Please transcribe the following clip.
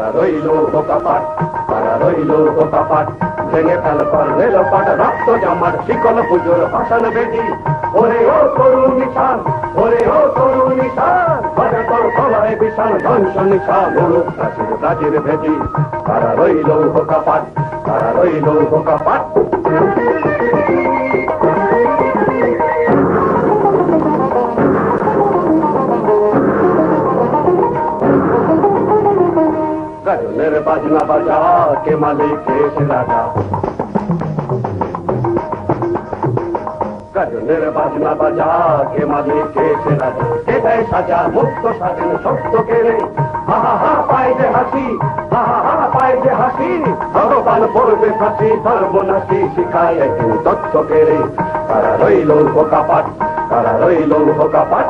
তারা রইল বোকাপাট, তারা রইল বোকাপাট। ভেঙে ফেল করলে লোপাট, রক্ত জামার শিকল পুজোর ভাষণ বেদি। ওরে ও তরুণ নিশান, ওরে ও তরুণ নিশান, ঘরে তোর গলায় বিশাল ধ্বংস নিশান, মুলুক প্রাচীর প্রাচীর ভেদি। তারা রইল বোকাপাট, তারা রইল বোকাপাট। গাজনের বাজনা বাজা, কে মালিক এসে রাজা। গাজনের বাজনা বাজা, কে মালিক এসে রাজা। কে দেয় সাজা, মুক্ত স্বাধীন সত্য কেড়ে। হা হা পায় যে হাসি, হা হা পায় যে হাসি, ভগবান পড়বে ফাঁসি, সর্বনাশী শিখায় একদিন তথ্য কেড়ে। তারা রইল বোকাপাট, তারা রইল বোকাপাট।